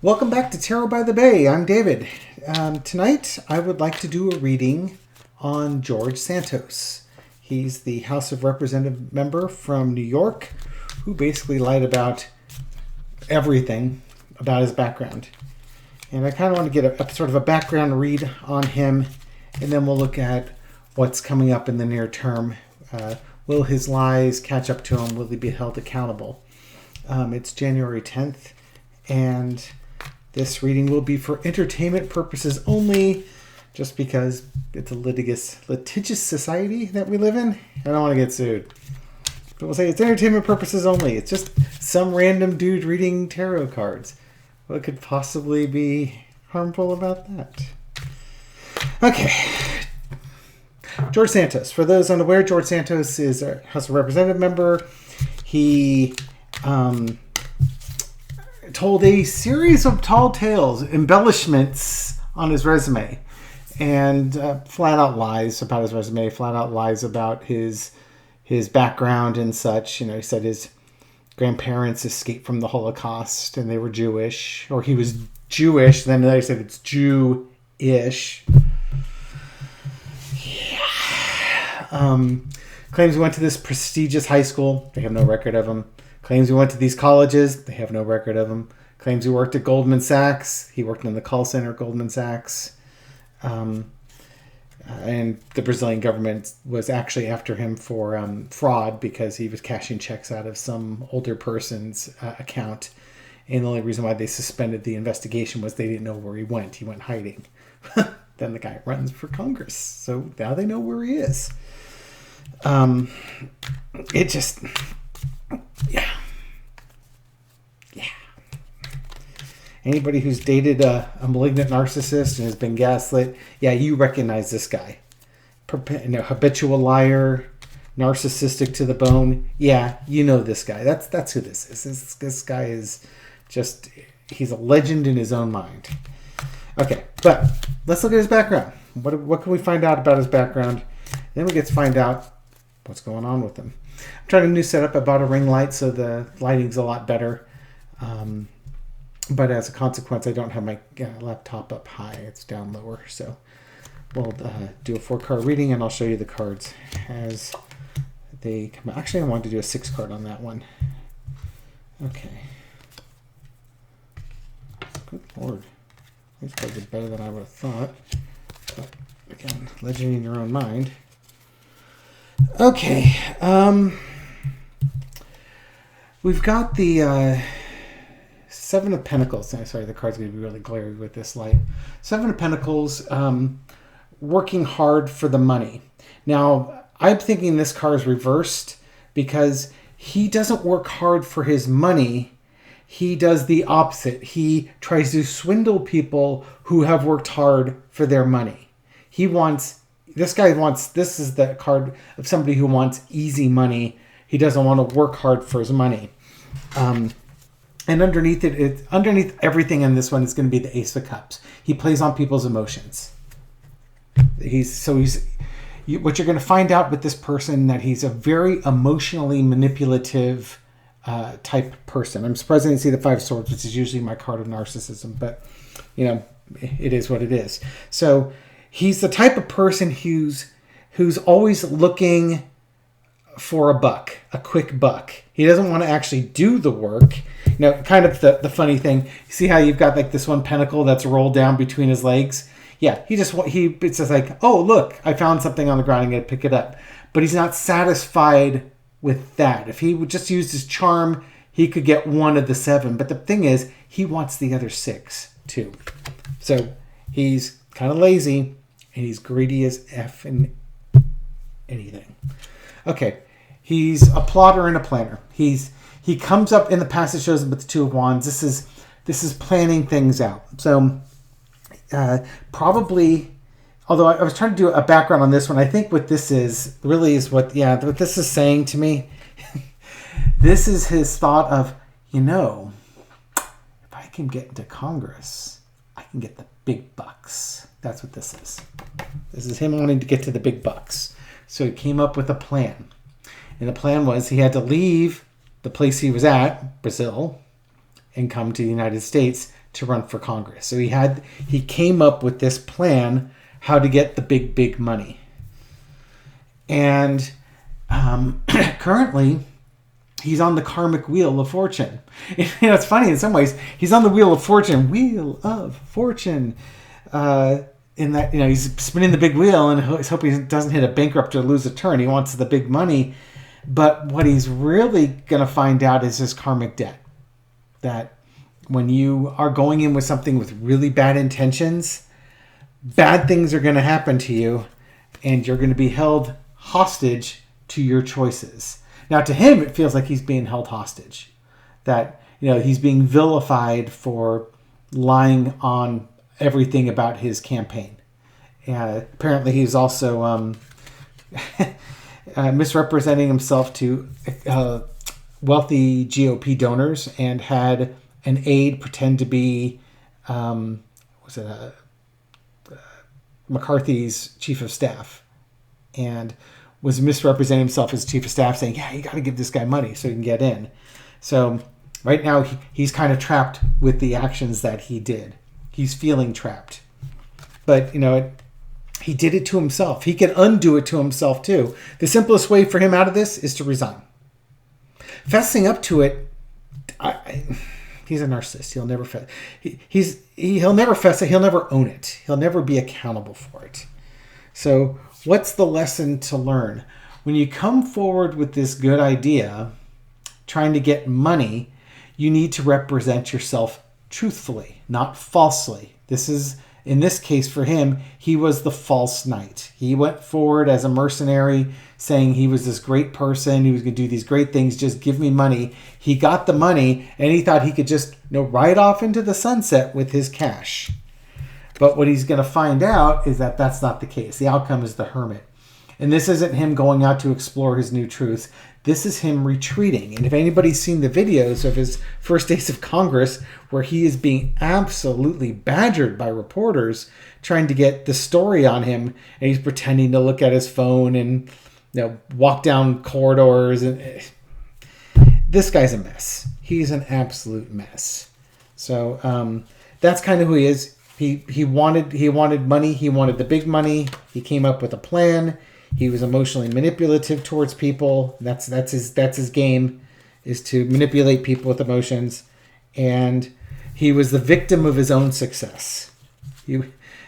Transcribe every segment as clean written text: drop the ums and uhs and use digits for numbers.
Welcome back to Tarot by the Bay. I'm David. Tonight I would like to do a reading on George Santos. He's the House of Representative member from New York who basically lied about everything about his background. And I kind of want to get a sort of a background read on him, and then we'll look at what's coming up in the near term. Will his lies catch up to him? Will he be held accountable? It's January 10th, and this reading will be for entertainment purposes only, just because it's a litigious society that we live in. I don't want to get sued. But we'll say it's entertainment purposes only. It's just some random dude reading tarot cards. What could possibly be harmful about that? Okay. George Santos. For those unaware, George Santos is a House of Representative member. He told a series of tall tales, embellishments on his resume, and flat out lies about his resume, flat out lies about his background and such. You know, he said his grandparents escaped from the Holocaust and they were Jewish, or he was Jewish. Then they said it's Jew-ish. Yeah. Claims he went to this prestigious high school. They have no record of him. Claims he went to these colleges. They have no record of him. Claims he worked at Goldman Sachs. He worked in the call center at Goldman Sachs. And the Brazilian government was actually after him for fraud because he was cashing checks out of some older person's account. And the only reason why they suspended the investigation was they didn't know where he went. He went hiding. Then the guy runs for Congress. So now they know where he is. It just... Yeah. Anybody who's dated a malignant narcissist and has been gaslit, yeah, you recognize this guy. Habitual liar, narcissistic to the bone. Yeah, you know this guy. That's who this is. This guy is just, he's a legend in his own mind. Okay, but let's look at his background. What can we find out about his background? Then we get to find out what's going on with him. I'm trying a new setup. I bought a ring light, so the lighting's a lot better. But as a consequence, I don't have my laptop up high. It's down lower. So we'll do a 4-card reading, and I'll show you the cards as they come out. Actually, I wanted to do a 6-card on that one. Okay. Good Lord. These cards are better than I would have thought. But again, legend in your own mind. Okay. We've got the... 7 of Pentacles. Sorry, the card's going to be really glary with this light. 7 of Pentacles, working hard for the money. Now, I'm thinking this card is reversed because he doesn't work hard for his money. He does the opposite. He tries to swindle people who have worked hard for their money. This is the card of somebody who wants easy money. He doesn't want to work hard for his money. And underneath everything in this one is going to be the Ace of Cups. He plays on people's emotions. What you're going to find out with this person, that he's a very emotionally manipulative type person. I'm surprised I didn't see the 5 of Swords, which is usually my card of narcissism, but it is what it is. So he's the type of person who's always looking for a quick buck. He doesn't want to actually do the work. Kind of the funny thing, you see how you've got like this one pentacle that's rolled down between his legs? Yeah, it's just like, oh, look, I found something on the ground, I'm going to pick it up. But he's not satisfied with that. If he would just use his charm, he could get 1 of the 7. But the thing is, he wants the other 6 too. So he's kind of lazy, and he's greedy as F in anything. Okay, he's a plotter and a planner. He comes up in the past, it shows him with the 2 of Wands. This is planning things out. So probably, although I was trying to do a background on this one, I think what this is what this is saying to me. This is his thought of, if I can get into Congress, I can get the big bucks. That's what this is. This is him wanting to get to the big bucks. So he came up with a plan. And the plan was he had to leave the place he was at, Brazil, and come to the United States to run for Congress. So he came up with this plan how to get the big money. And currently, he's on the karmic wheel of fortune. It's funny in some ways. He's on the wheel of fortune. Wheel of fortune. In that, he's spinning the big wheel and he's hoping he doesn't hit a bankrupt or lose a turn. He wants the big money. But what he's really going to find out is his karmic debt. That when you are going in with something with really bad intentions, bad things are going to happen to you, and you're going to be held hostage to your choices. Now, to him, it feels like he's being held hostage. That, he's being vilified for lying on everything about his campaign. Apparently, he's also misrepresenting himself to wealthy GOP donors and had an aide pretend to be McCarthy's chief of staff, and was misrepresenting himself as chief of staff, saying, yeah, you got to give this guy money so he can get in. So right now he's kind of trapped with the actions that he did. He's feeling trapped. But, he did it to himself. He can undo it to himself too. The simplest way for him out of this is to resign. Fessing up to it, he's a narcissist. He'll never fess. He'll never fess it. He'll never own it. He'll never be accountable for it. So what's the lesson to learn? When you come forward with this good idea, trying to get money, you need to represent yourself truthfully, not falsely. In this case for him, he was the false knight. He went forward as a mercenary, saying he was this great person, he was going to do these great things, just give me money. He got the money, and he thought he could just ride off into the sunset with his cash. But what he's going to find out is that that's not the case. The outcome is the hermit. And this isn't him going out to explore his new truths. This is him retreating. And if anybody's seen the videos of his first days of Congress, where he is being absolutely badgered by reporters trying to get the story on him, and he's pretending to look at his phone and walk down corridors, and this guy's a mess. He's an absolute mess. So that's kind of who he is. He wanted money. He wanted the big money. He came up with a plan. He was emotionally manipulative towards people. That's his game, is to manipulate people with emotions. And he was the victim of his own success.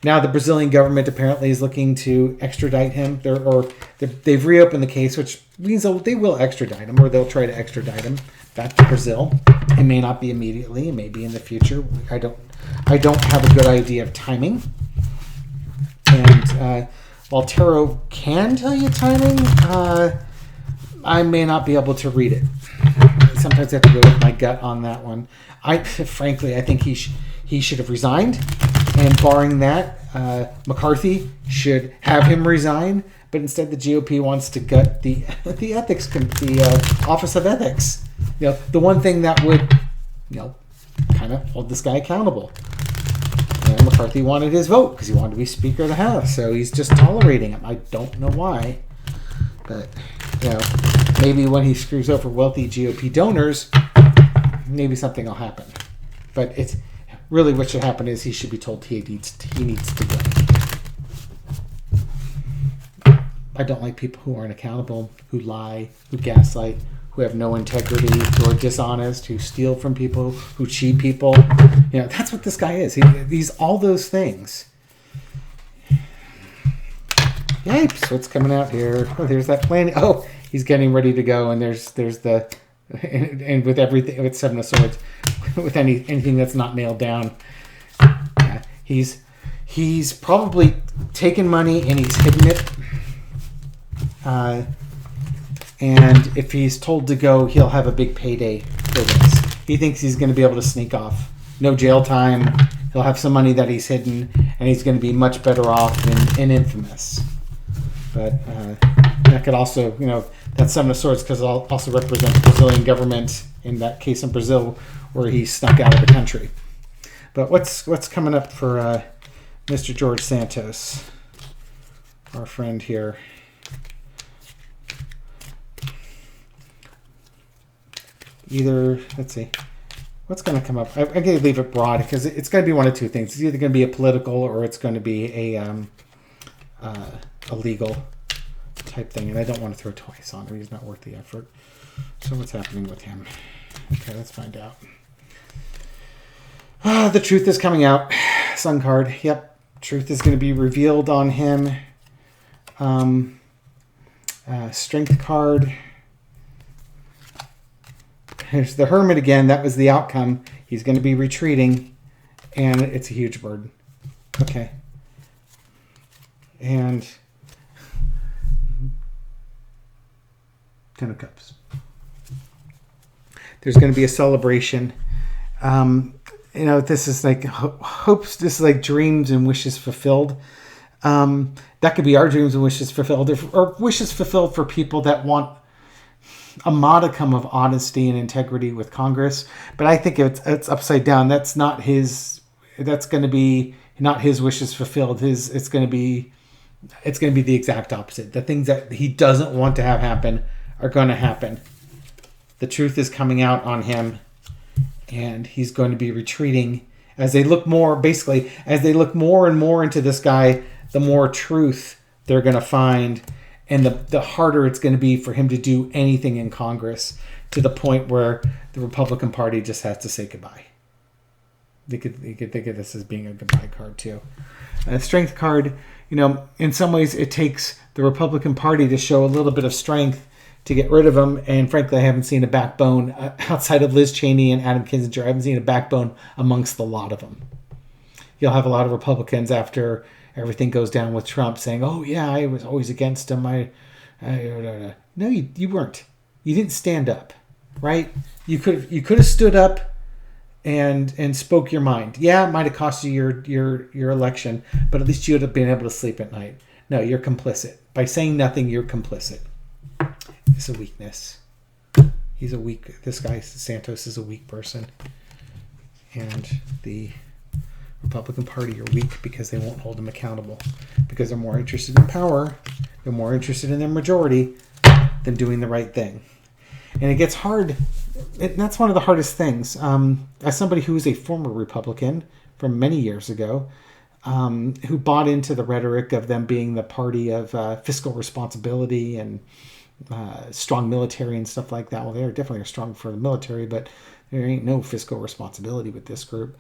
Now the Brazilian government apparently is looking to extradite him. They've reopened the case, which means they will extradite him, or they'll try to extradite him back to Brazil. It may not be immediately. It may be in the future. I don't have a good idea of timing. And while tarot can tell you timing, I may not be able to read it. Sometimes I have to go with my gut on that one. Frankly, I think he should have resigned. And barring that, McCarthy should have him resign. But instead, the GOP wants to gut the ethics, the Office of Ethics. The one thing that would, kind of hold this guy accountable. And McCarthy wanted his vote because he wanted to be Speaker of the House. So he's just tolerating him. I don't know why. But, maybe when he screws over wealthy GOP donors, maybe something will happen. But it's really what should happen is he should be told he needs to go. I don't like people who aren't accountable, who lie, who gaslight, who have no integrity, who are dishonest, who steal from people, who cheat people. That's what this guy is. He's all those things. Yipes, what's coming out here? Oh, there's that plan. Oh, he's getting ready to go, and there's the and with everything, with Seven of Swords, with anything that's not nailed down. He's probably taken money and he's hidden it. And if he's told to go, he'll have a big payday for this. He thinks he's going to be able to sneak off. No jail time. He'll have some money that he's hidden, and he's going to be much better off in Infamous. But that could also, that's Seven of Swords because it also represents the Brazilian government in that case in Brazil where he snuck out of the country. But what's coming up for Mr. George Santos, our friend here? Let's see. What's going to come up? I'm going to leave it broad because it's going to be one of two things. It's either going to be a political or it's going to be a legal type thing. And I don't want to throw twice on him. He's not worth the effort. So what's happening with him? Okay, let's find out. The truth is coming out. Sun card. Yep. Truth is going to be revealed on him. Strength card. There's the Hermit again. That was the outcome. He's going to be retreating. And it's a huge burden. Okay. And 10 of Cups. There's going to be a celebration. This is like hopes. This is like dreams and wishes fulfilled. That could be our dreams and wishes fulfilled, or wishes fulfilled for people that want a modicum of honesty and integrity with Congress. But I think it's upside down. That's not his. That's going to be not his wishes fulfilled. It's going to be the exact opposite. The things that he doesn't want to have happen are going to happen. The truth is coming out on him, and he's going to be retreating as they look more and more into this guy. The more truth they're going to find, and the harder it's going to be for him to do anything in Congress, to the point where the Republican Party just has to say goodbye. They could think of this as being a goodbye card too. A strength card, in some ways it takes the Republican Party to show a little bit of strength to get rid of him. And frankly, I haven't seen a backbone outside of Liz Cheney and Adam Kinzinger. I haven't seen a backbone amongst the lot of them. You'll have a lot of Republicans after everything goes down with Trump saying, "Oh yeah, I was always against him." No, you weren't. You didn't stand up, right? You could have stood up and spoke your mind. Yeah, it might have cost you your election, but at least you would have been able to sleep at night. No, you're complicit. By saying nothing, you're complicit. It's a weakness. This guy Santos is a weak person, and the Republican Party are weak because they won't hold him accountable, because they're more interested in power, they're more interested in their majority than doing the right thing. And it gets hard. That's one of the hardest things. As somebody who is a former Republican from many years ago, who bought into the rhetoric of them being the party of fiscal responsibility and strong military and stuff like that. Well, they definitely are strong for the military, but there ain't no fiscal responsibility with this group.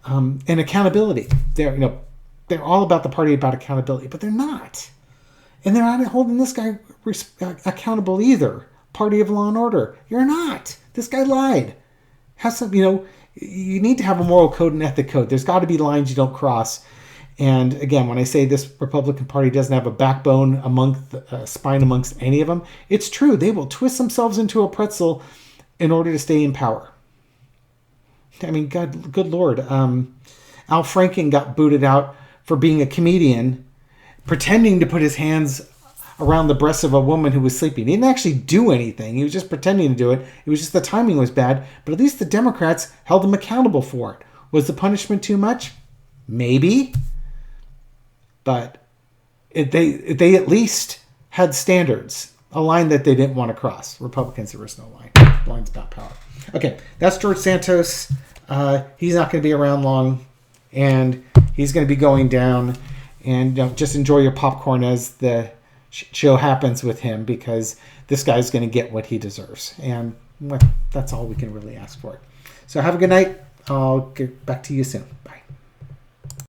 And accountability. They're all about the party about accountability, but they're not. And they're not holding this guy accountable either. Party of law and order. You're not. This guy lied. Have some, you need to have a moral code and ethic code. There's got to be lines you don't cross. And again, when I say this Republican Party doesn't have a backbone spine amongst any of them, it's true. They will twist themselves into a pretzel in order to stay in power. I mean, good Lord. Al Franken got booted out for being a comedian, pretending to put his hands around the breasts of a woman who was sleeping. He didn't actually do anything. He was just pretending to do it. It was just the timing was bad. But at least the Democrats held him accountable for it. Was the punishment too much? Maybe. But they at least had standards, a line that they didn't want to cross. Republicans, there was no line. Line's about power. Okay, that's George Santos. He's not going to be around long, and he's going to be going down. And just enjoy your popcorn as the show happens with him, because this guy's going to get what he deserves. And that's all we can really ask for. So have a good night. I'll get back to you soon.